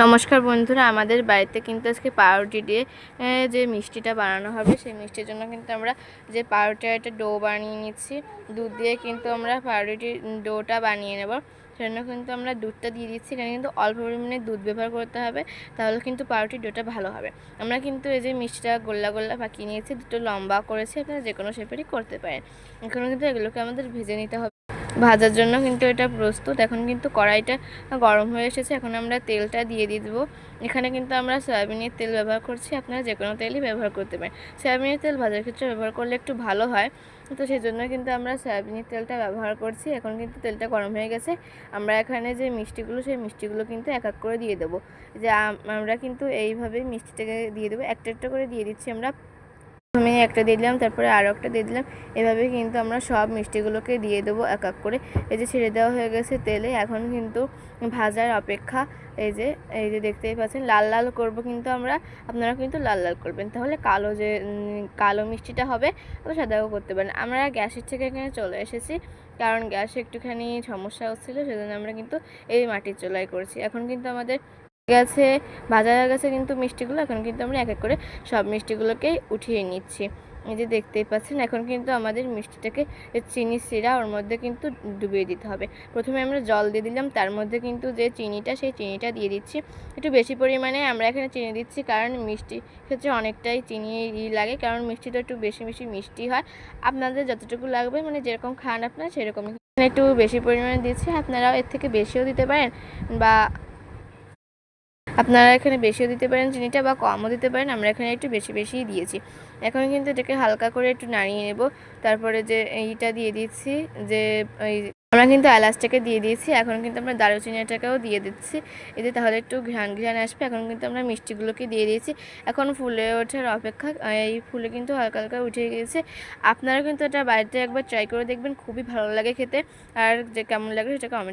নমস্কার বন্ধুরা, আমাদের বাড়িতে কিন্তু আজকে পাউরুটি দিয়ে যে মিষ্টিটা বানানো হবে, সেই মিষ্টির জন্য কিন্তু আমরা যে পাউরুটির একটা ডো বানিয়ে নিচ্ছি। দুধ দিয়ে কিন্তু আমরা পাউরুটির ডোটা বানিয়ে নেব। সেজন্য কিন্তু আমরা দুধটা দিয়ে দিচ্ছি। এখানে কিন্তু অল্প পরিমাণে দুধ ব্যবহার করতে হবে, তাহলে কিন্তু পাউরুটির ডোটা ভালো হবে। আমরা কিন্তু এই যে মিষ্টিটা গোল্লা গোল্লা পাকিয়ে নিয়েছি, দুটো লম্বা করেছি, আপনারা যে কোনো শেপেরই করতে পারেন। এখন কিন্তু এগুলোকে আমাদের ভেজে নিতে হবে। ভাজার জন্য কিন্তু এটা প্রস্তুত। এখন কিন্তু কড়াইটা গরম হয়ে এসেছে। এখন আমরা তেলটা দিয়ে দেবো। এখানে কিন্তু আমরা সয়াবিনের তেল ব্যবহার করছি, আপনারা যে কোনো তেলই ব্যবহার করতে পারেন। সয়াবিনের তেল ভাজার ক্ষেত্রে ব্যবহার করলে একটু ভালো হয়, তো সেই জন্য কিন্তু আমরা সয়াবিনের তেলটা ব্যবহার করছি। এখন কিন্তু তেলটা গরম হয়ে গেছে। আমরা এখানে যে মিষ্টিগুলো, সেই মিষ্টিগুলো কিন্তু এক এক করে দিয়ে দেবো। যে আমরা কিন্তু এইভাবে মিষ্টিটাকে দিয়ে দেবো, একটা একটা করে দিয়ে দিচ্ছি আমরা। আমি একটা দিয়ে দিলাম, তারপরে আরও একটা দিয়ে দিলাম। এভাবে কিন্তু আমরা সব মিষ্টিগুলোকে দিয়ে দেবো এক এক করে। এই যে ছেড়ে দেওয়া হয়ে গেছে তেলে, এখন কিন্তু ভাজার অপেক্ষা। এই যে দেখতেই পাচ্ছেন লাল লাল করব কিন্তু আমরা, আপনারা কিন্তু লাল লাল করবেন, তাহলে কালো যে কালো মিষ্টিটা হবে তো সাদাও করতে পারেন। আমরা গ্যাসের থেকে এখানে চলে এসেছি, কারণ গ্যাসে একটুখানি সমস্যা হচ্ছিলো, সেজন্য আমরা কিন্তু এই মাটির চুলায় করছি। এখন কিন্তু আমাদের গেছে ভাজা হয়ে গেছে কিন্তু মিষ্টিগুলো। এখন কিন্তু আমরা এক এক করে সব মিষ্টিগুলোকেই উঠিয়ে নিচ্ছি। এই যে দেখতেই পাচ্ছেন, এখন কিন্তু আমাদের মিষ্টিটাকে চিনি সিরা ওর মধ্যে কিন্তু ডুবিয়ে দিতে হবে। প্রথমে আমরা জল দিয়ে দিলাম, তার মধ্যে কিন্তু যে চিনিটা, সেই চিনিটা দিয়ে দিচ্ছি। একটু বেশি পরিমাণে আমরা এখানে চিনি দিচ্ছি, কারণ মিষ্টি ক্ষেত্রে অনেকটাই চিনি লাগে, কারণ মিষ্টিটা একটু বেশি বেশি মিষ্টি হয়। আপনাদের যতটুকু লাগবে, মানে যেরকম খান আপনারা সেরকমই একটু বেশি পরিমাণে দিচ্ছি। আপনারাও এর থেকে বেশিও দিতে পারেন, বা আপনারা এখানে বেশিও দিতে পারেন চিনিটা, বা কমও দিতে পারেন। আমরা এখানে একটু বেশি বেশিই দিয়েছি। এখন কিন্তু এটাকে হালকা করে একটু নাড়িয়ে নেব। তারপরে যে এইটা দিয়ে দিচ্ছি, যে আমরা কিন্তু এলাচটাকে দিয়ে দিয়েছি। এখন কিন্তু আমরা দারুচিনিটাকেও দিয়ে দিচ্ছি, এতে তাহলে একটু ঘ্রাণ ঘ্রাণ আসবে। এখন কিন্তু আমরা মিষ্টিগুলোকে দিয়ে দিয়েছি। এখন ফুলে ওঠার অপেক্ষা। এই ফুলে কিন্তু হালকা হালকা উঠে গিয়েছে। আপনারা কিন্তু এটা বাড়িতে একবার ট্রাই করে দেখবেন, খুবই ভালো লাগে খেতে। আর যে কেমন লাগে সেটা কমেন্ট